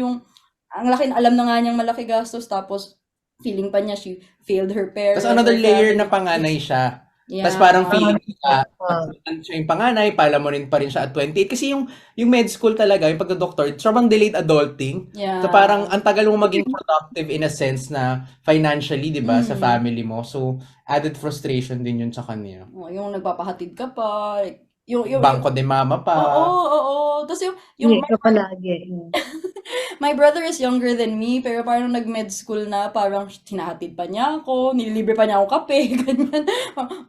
ang laki, alam na nga niyang malaki gastos, tapos, feeling pa niya, she failed her parents. Tapos another layer na panganay siya. Yeah. Tapos parang feeling niya, siya yung panganay, palamunin pa rin siya at 28. Kasi yung med school talaga, yung pagka-doctor, sobrang delayed adulting. Yeah. So parang ang tagal mo maging productive in a sense na financially, di ba, sa family mo. So added frustration din yun sa kanya. Yung nagpapahatid ka pa, like, yung Bangko de mama pa. Oo. Tapos yung Hindi ka palagi. my brother is younger than me, pero parang nag-med school na, parang hinahatid pa niya ako, nililibre pa niya ako kape, ganyan.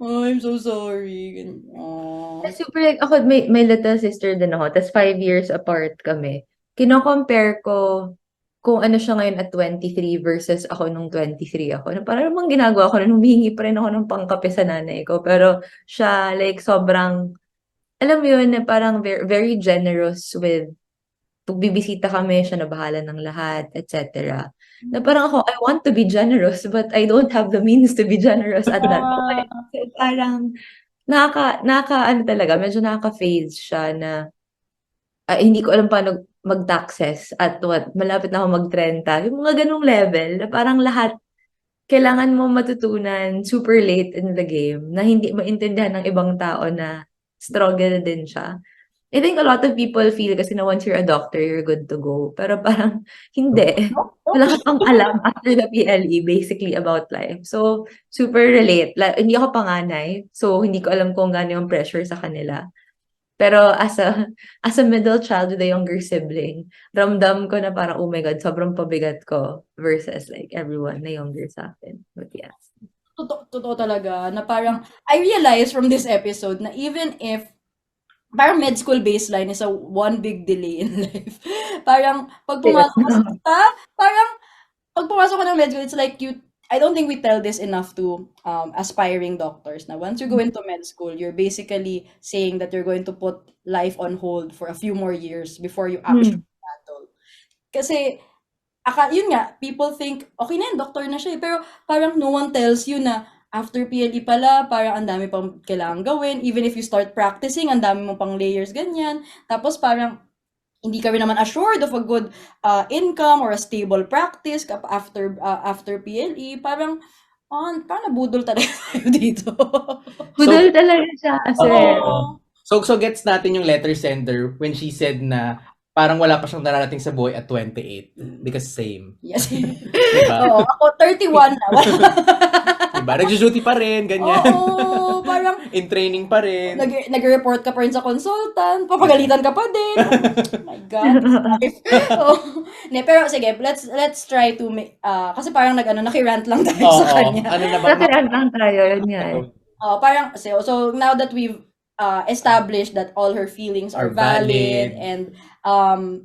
Oh, I'm so sorry. Ganyan. Super like, ako, may little sister din ako, tas 5 years apart kami. Kino-compare ko kung ano siya ngayon at 23 versus ako nung 23 ako. Parang namang ginagawa ko, humihingi pa rin ako ng pangkape sa nanay ko. Pero siya, like, sobrang, alam mo yun, na parang very, very generous with, pag bibisita kami, siya na bahala ng lahat, etc. Na parang ako, I want to be generous, but I don't have the means to be generous at that point. So, parang, ano talaga, medyo nakaka-phase siya na, hindi ko alam paano mag-taxes at malapit na ako mag-30. Yung mga ganung level, na parang lahat, kailangan mo matutunan super late in the game, na hindi maintindihan ng ibang tao na struggle din siya. I think a lot of people feel kasi na once you're a doctor, you're good to go. Pero parang hindi. Wala ka pang alam after the PLE basically about life. So, super relate. Like, hindi ako panganay. So, hindi ko alam kung gaano yung pressure sa kanila. Pero as a middle child with a younger sibling, ramdam ko na parang, oh my God, sobrang pabigat ko versus like everyone na younger sa akin. But yeah. Totoo talaga na parang I realized from this episode na even if parang med school baseline is a one big delay in life. Parang pag pumasok ka parang pag pumasok ka ng med school, it's like I don't think we tell this enough to aspiring doctors na once you go into med school, you're basically saying that you're going to put life on hold for a few more years before you actually battle. Kasi yun nga, people think, okay na yun, doctor na siya eh. Pero parang no one tells you na after PLE pala, parang ang dami pang kailangan gawin. Even if you start practicing, ang dami mo pang layers, ganyan. Tapos parang hindi ka rin naman assured of a good income or a stable practice after PLE. Parang nabudol talaga tayo dito. Budol talaga siya, sir. Oo. So gets natin yung letter sender when she said na parang wala pa siyang nararating sa buhay at 28. Because same. Yes. Diba? Oo, ako 31 na. Diba? Nag-duty pa rin, ganyan. Oo, parang In training pa rin. nag-report ka pa rin sa consultant, papagalitan ka pa din. Oh my God. Oh. Pero sige, let's try to kasi parang nakirant lang tayo Oo, sa kanya. ano na ba? Nakaraan lang tayo, yun nga. Parang so now that we've established that all her feelings are Are valid. and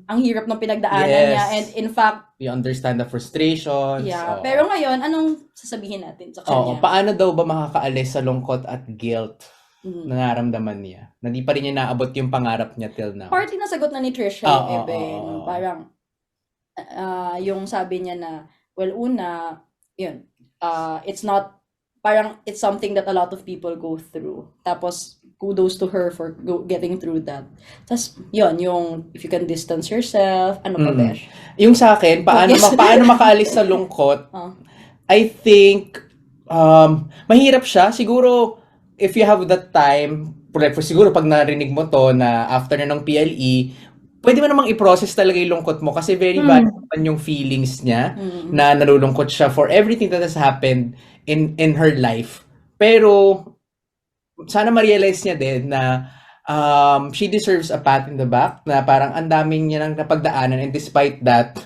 ang hirap ng pinagdaanan Yes. niya, and in fact, We understand the frustrations. yeah. Oo. Pero ngayon, anong sasabihin natin sa Oo, kanya? paano daw ba makakaalis sa lungkot at guilt Mm. na nararamdaman niya? Na di pa rin niya naabot yung pangarap niya till now. Partly nasagot na ni Trisha Oo, yung Eben. oo. Parang, yung sabi niya na, well, una, yun, it's not, parang it's something that a lot of people go through. Tapos, kudos to her for getting through that. Tapos, yun, yung, if you can distance yourself, ano pa, Mm. Besh? Yung sa akin, paano, Yes. paano makaalis sa lungkot? Oh. I think, mahirap siya. Siguro, if you have that time, siguro pag narinig mo to na after na ng PLE, pwede mo namang i-process talaga yung lungkot mo kasi very valid naman yung feelings niya na nalulungkot siya for everything that has happened in her life. Pero, sana ma-realize niya din na she deserves a pat in the back na parang ang daming niya nang napagdaanan and despite that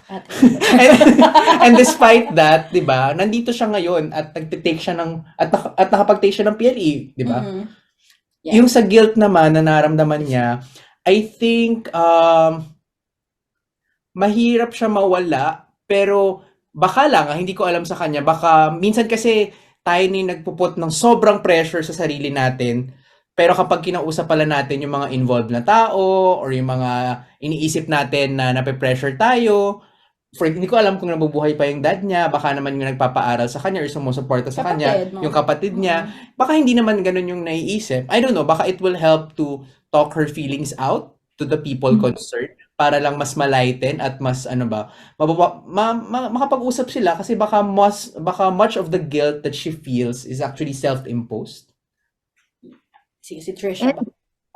and despite that, 'di ba? Nandito siya ngayon at nagte-take siya ng at nakapag-take siya ng PLE, 'di ba? Mhm. Yeah. Yung sa guilt naman na naramdaman niya, I think mahirap siya mawala pero baka lang, hindi ko alam sa kanya, baka minsan kasi tayo ni nagpuput ng sobrang pressure sa sarili natin. Pero kapag kinausap pala natin yung mga involved na tao or yung mga iniisip natin na nape-pressure tayo, hindi ko alam kung nabubuhay pa yung dad niya, baka naman yung nagpapaaral sa kanya or sumusuporta sa kanya, Kapatid, no? yung kapatid niya, baka hindi naman ganun yung naiisip. I don't know, baka it will help to talk her feelings out to the people concerned para lang mas malighten at mas makapag-usap sila kasi baka much of the guilt that she feels is actually self-imposed. Si Trisha ba?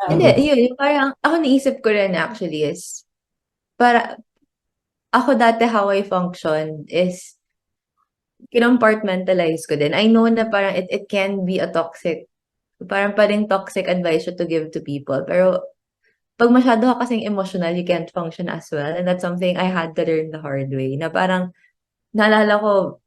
Hindi, yun, parang ako naisip ko rin actually is ako dati how I function is kinompartmentalize ko din. I know na parang it can be a toxic, parang toxic advice to give to people. Pero pag masyado ka kasing emotional, you can't function as well. And that's something I had to learn the hard way. Na parang, naalala ko,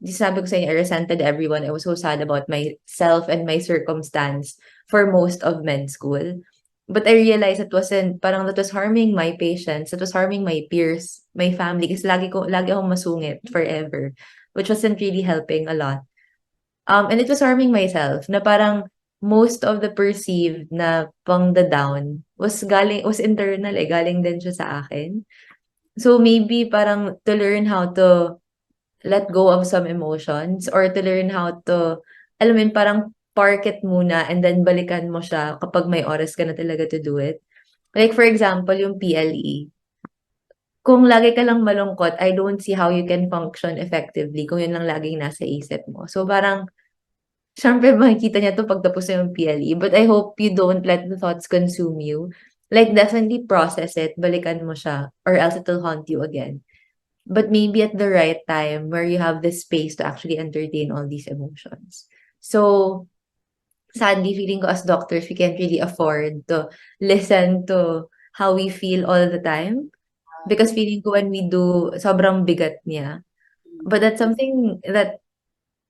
sabi ko sa inyo, I resented everyone. I was so sad about myself and my circumstance for most of med school. But I realized that was harming my patients, it was harming my peers, my family, kasi lagi akong masungit forever, which wasn't really helping a lot. And it was harming myself, na parang most of the perceived na pang the down was internal galing din siya sa akin. So maybe parang to learn how to let go of some emotions or to learn how to, alam mo yun, parang park it muna and then balikan mo siya kapag may oras ka na talaga to do it. Like for example, yung PLE. Kung lagi ka lang malungkot, I don't see how you can function effectively kung yun lang laging nasa isip mo. So parang, syempre makikita niya to pagtapos na yung PLE. But I hope you don't let the thoughts consume you. Like, definitely process it, balikan mo siya, or else it'll haunt you again. But maybe at the right time where you have the space to actually entertain all these emotions. So, sadly, feeling ko as doctors, we can't really afford to listen to how we feel all the time. Because feeling ko when we do, sobrang bigat niya. But that's something that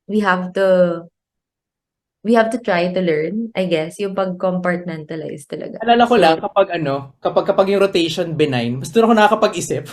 we have to we have to try to learn, I guess, yung pag-compartmentalize talaga. Alala ko So, lang kapag yung rotation benign, mas doon ako nakakapag-isip.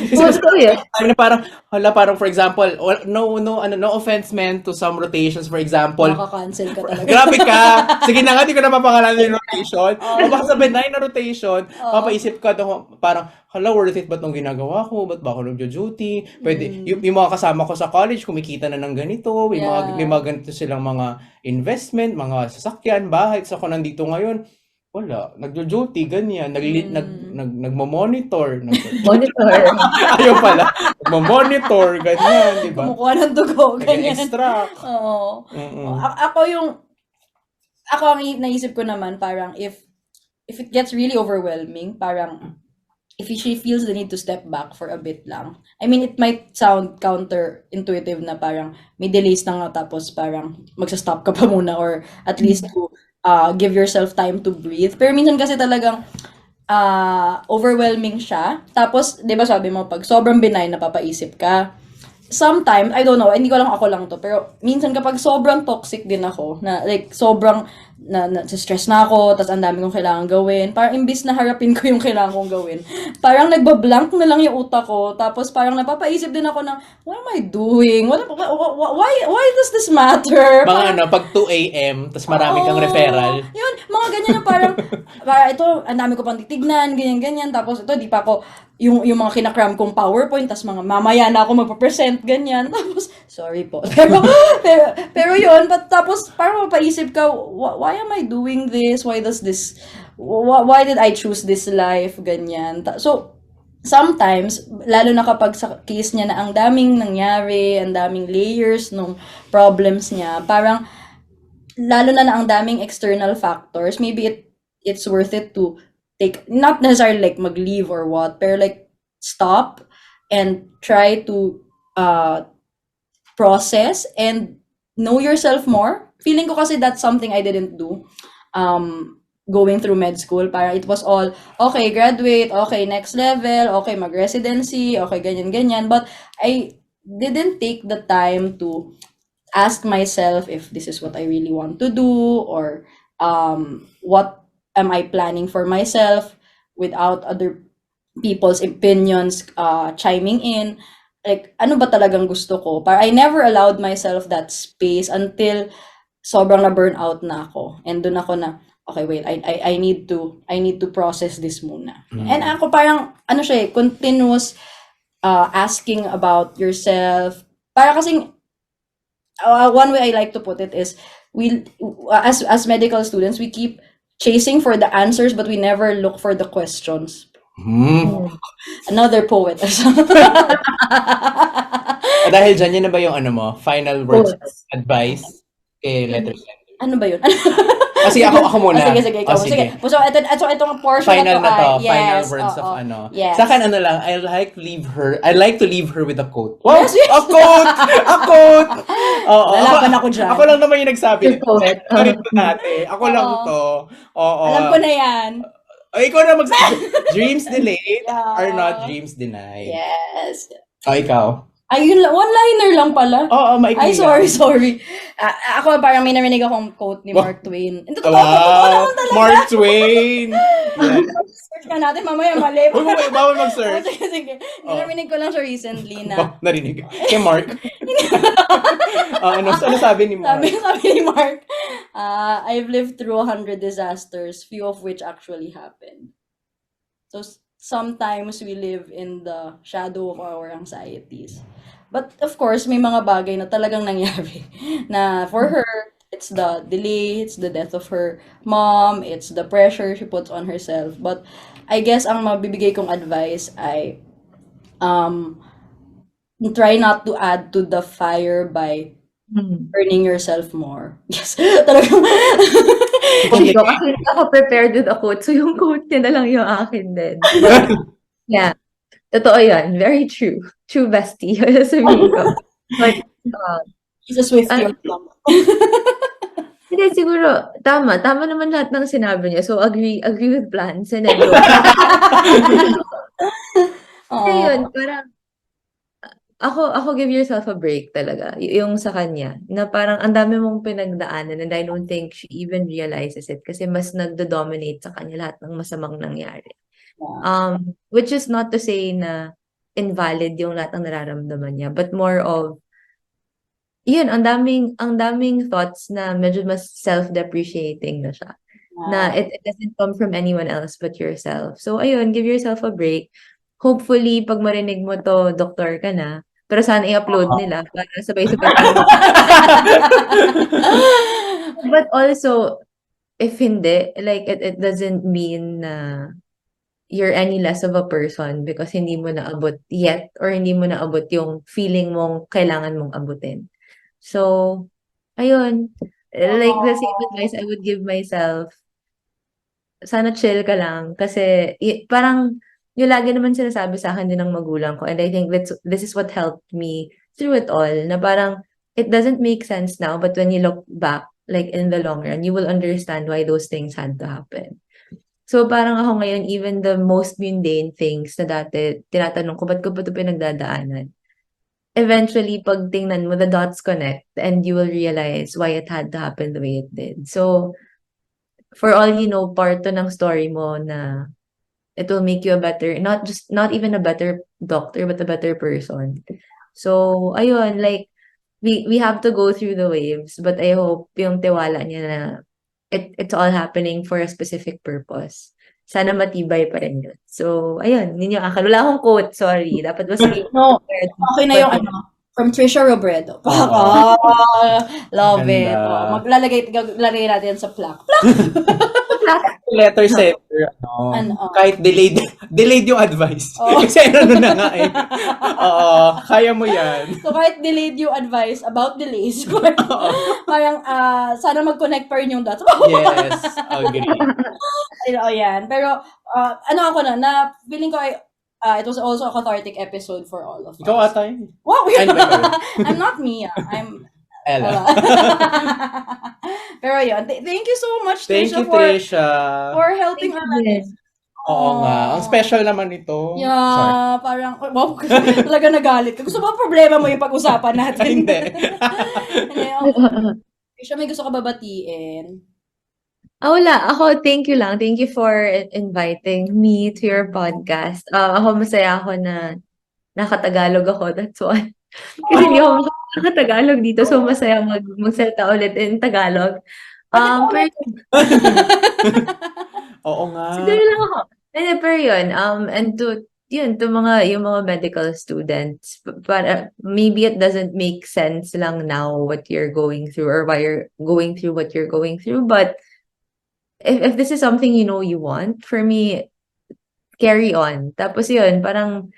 Kasi mas totoo yun. na parang for example, no offense meant to some rotations, for example, Makaka-cancel ka talaga. grabe ka! Sige na nga, di ko na papangalanan yung rotation. O baka sa benign na rotation, papaisip ka, parang, worth it ba itong ginagawa ko? Ba't ba ako nag-duty? Pwede, yung mga kasama ko sa college, kumikita na ng ganito, may mga ganito silang mga investment, mga sasakyan, bahay. So ako nandito ngayon, wala, nag-duty, ganyan, nagmo-monitor. Monitor. Ayaw pala, nagmo-monitor, ganyan, di ba? Kumukuha ng dugo, ganyan. Nag-extract. Oo. Mm-mm. Ako ang naisip ko naman, parang if it gets really overwhelming, parang if she feels the need to step back for a bit lang. I mean, it might sound counterintuitive na parang may delays na nga tapos parang magsa-stop ka pa muna or at least to give yourself time to breathe. Pero minsan kasi talagang overwhelming siya. Tapos, di ba sabi mo, pag sobrang benign, napapaisip ka. Sometimes, I don't know, hindi ko lang ako lang to, pero minsan kapag sobrang toxic din ako, na like sobrang stress na ako, tapos ang dami kong kailangan gawin, parang imbis na harapin ko yung kailangan kong gawin, parang nagbablank na lang yung utak ko, tapos parang napapaisip din ako ng, what am I doing? Why does this matter? Mga pag 2 a.m., tapos marami kang referral. Yun, mga ganyan na parang ito, ang dami ko pang titignan, ganyan, tapos ito, di pa ako, yung mga kinakram kong PowerPoint, tapos mga mamaya na ako magpa-present, ganyan, tapos, sorry po, pero yun, tapos parang mapaisip ka, why am I doing this? Why did I choose this life? Ganyan. So, sometimes, lalo na kapag sa case niya na ang daming nangyari, ang daming layers ng problems niya, parang, lalo na ang daming external factors, maybe it's worth it to take, not necessarily like mag-leave or what, pero like, stop and try to process and know yourself more. Feeling ko kasi that's something I didn't do going through med school. Para it was all, okay, graduate, okay, next level, okay, mag-residency, okay, ganyan. But I didn't take the time to ask myself if this is what I really want to do or what am I planning for myself without other people's opinions chiming in. Like, ano ba talagang gusto ko? Para I never allowed myself that space until sobrang na-burn out na ako. And doon ako na, okay, wait, I need to process this muna. And ako parang, continuous asking about yourself. Para kasing, one way I like to put it is, as medical students, we keep chasing for the answers, but we never look for the questions. Another poet. Dahil dyan, yun na ba yung final words of advice kay letter sender? Ano ba yun? Kasi ako muna. Sige, ikaw. Sige. So, itong portion Final na to. yes, Final words of Yes. Sa akin, lang, I like to leave her with a quote. Wow! Yes. A quote! A quote! Oo. Lalaban ako dyan. Ako lang naman yung nagsabi. Your quote. Ito natin. Ako lang to. Oo. Alam ko na yan. Ikaw na dreams delayed are not dreams denied. Yes. Ikaw. Ay, yun lang. One-liner lang pala. Oo, maikli Ay, lang. sorry. Ako parang may narinig akong quote ni Mark Twain. Totoo Wow! naman talaga. Mark Twain! Yeah. Search ka natin, mamaya mali. Bawal mag-search. Sige. Narinig ko lang siya recently na. Narinig. Kay Mark. Ano sabi ni Mark? Sabi ni Mark, I've lived through 100 disasters, few of which actually happened. So, sometimes we live in the shadow of our anxieties. But of course, may mga bagay na talagang nangyari. Na for her, it's the delay, it's the death of her mom, it's the pressure she puts on herself. But I guess ang mabibigay kong advice ay try not to add to the fire by burning yourself more. Yes. Talagang Hindi ko kasi hindi ako prepared with a quote. So yung quote niya na lang yung akin din. Yeah. Totoo yan. Very true. True bestie. Sabihin ko. But, He's a Swiftie. hindi, siguro, tama. Tama naman lahat ng sinabi niya. So, agree with plans. And then, kasi yun, parang, ako give yourself a break talaga. Yung sa kanya. Na parang, ang dami mong pinagdaanan and I don't think she even realizes it kasi mas nagdo-dominate sa kanya lahat ng masamang nangyari. Which is not to say na invalid yung lahat ng nararamdaman niya, but more of, yun, ang daming thoughts na medyo mas self-depreciating na siya. Na it doesn't come from anyone else but yourself. So, ayun, give yourself a break. Hopefully, pag marinig mo to, doktor ka na. Pero sana i-upload nila para sabay-sabay tayo. But also, if hindi, like, it doesn't mean na you're any less of a person because hindi mo naabot yet or hindi mo naabot yung feeling mong kailangan mong abutin. So, ayun. Like, the same advice I would give myself, sana chill ka lang. Kasi, parang, yung lagi naman sinasabi sa akin din ng magulang ko. And I think this is what helped me through it all. Na parang, it doesn't make sense now, but when you look back, like, in the long run, you will understand why those things had to happen. So, parang ako ngayon, even the most mundane things na dati, tinatanong ko, ba't ko ba ito pinagdadaanan? Eventually, pag tingnan mo, the dots connect and you will realize why it had to happen the way it did. So, for all you know, part to ng story mo na it will make you a better, not even a better doctor, but a better person. So, ayun, like, we have to go through the waves, but I hope yung tiwala niya na it's all happening for a specific purpose. Sana matibay pa rin yun. So, ayun, ninyo akin. Wala akong quote, sorry. Dapat mas No, okay na yung from Trisha Robredo. Love it. Ganda. Maglalagay natin sa plaque. Letter sender, kahit delayed yung advice. Kasi ano na nga eh. Oo, kaya mo yan. So, kahit delayed yung advice about delays, parang sana mag-connect pa rin yung dots. Yes, agree. Yan. Pero, ako na feeling ko it was also a cathartic episode for all of us. Ikaw ata yun. Wow, Ano ba yun? I'm not Mia. I'm Ella. Pero yun, thank you so much, Thank Trisha, you, Trisha. for helping Thank us. you. Oo nga. Ang special naman ito. Sorry. Yeah, parang, wow, talaga nagalit ka. Gusto mo problema mo yung pag-usapan natin? Hindi. Trisha, may gusto ka babatiin? Wala. Ako, thank you lang. Thank you for inviting me to your podcast. Ako, masaya ako na nakatagalog ako. That's why. Kasi hindi ako nakatagalog dito. So, masaya magsalita ulit in Tagalog. Pero, Oo nga. siguro lang ako. Pero yun, and to yung mga medical students, para maybe it doesn't make sense lang now what you're going through or why you're going through what you're going through. But if this is something you know you want, for me, carry on. Tapos yun, parang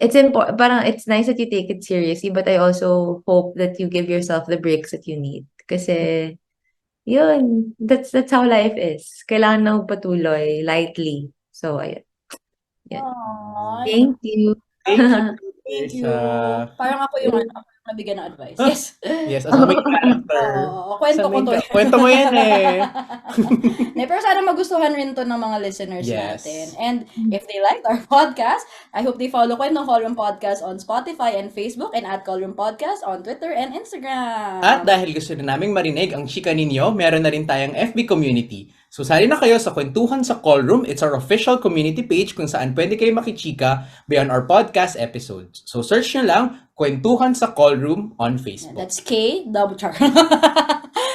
it's nice that you take it seriously, but I also hope that you give yourself the breaks that you need. Kasi, yun, that's how life is. Kailangan na patuloy, lightly. So, ayun. Yan. Thank you. Thank you. Trisha. Parang ako yung nabigyan ng advice. Yes. Yes, as a main character. Kwento Sa ko to. Kwento mo yan eh. Pero sana magustuhan rin to ng mga listeners Yes. natin. And if they liked our podcast, I hope they follow Kwentong Callroom Podcast on Spotify and Facebook and at Callroom Podcast on Twitter and Instagram. At dahil gusto na naming marinig ang chika ninyo, meron na rin tayong FB community. So sali na kayo sa Kwentuhan sa Callroom. It's our official community page kung saan pwede kayo makichika beyond our podcast episodes. So search nyo lang Kwentuhan sa Callroom on Facebook. That's K-double-char.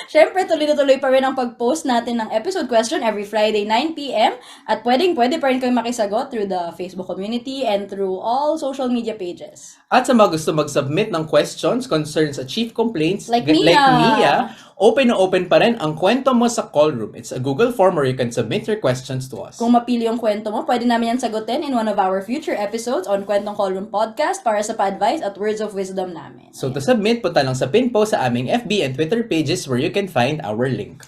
Siyempre, tuloy-tuloy pa rin ang pag-post natin ng episode question every Friday, 9 p.m. At pwede pa rin kayo makisagot through the Facebook community and through all social media pages. At sa mga gusto mag-submit ng questions, concerns at chief complaints, Like Mia, open na open pa rin ang Kwento Mo sa Callroom. It's a Google form where you can submit your questions to us. Kung mapili yung kwento mo, pwede namin yan sagutin in one of our future episodes on Kwentong Callroom Podcast para sa pa-advice at words of wisdom namin. So to submit, punta lang sa pin post sa aming FB and Twitter pages where you can find our link.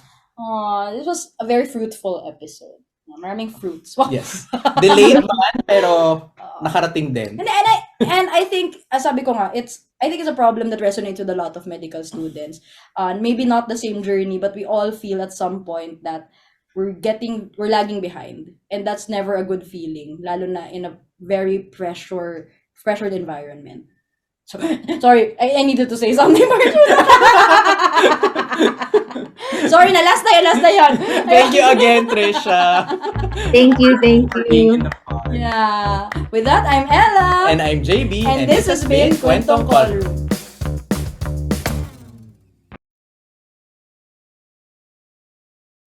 This was a very fruitful episode. Maraming fruits. Wow. Yes. Delayed man, pero nakarating din. And I think, sabi ko nga, I think it's a problem that resonates with a lot of medical students. Maybe not the same journey, but we all feel at some point that we're lagging behind. And that's never a good feeling, lalo na in a very pressured environment. So, sorry, I needed to say something. Sorry na, last na yun. Thank you again, Trisha. Thank you. For being in the pod. Yeah. With that, I'm Ella. And I'm JB. And this has been Kwentong Call Room.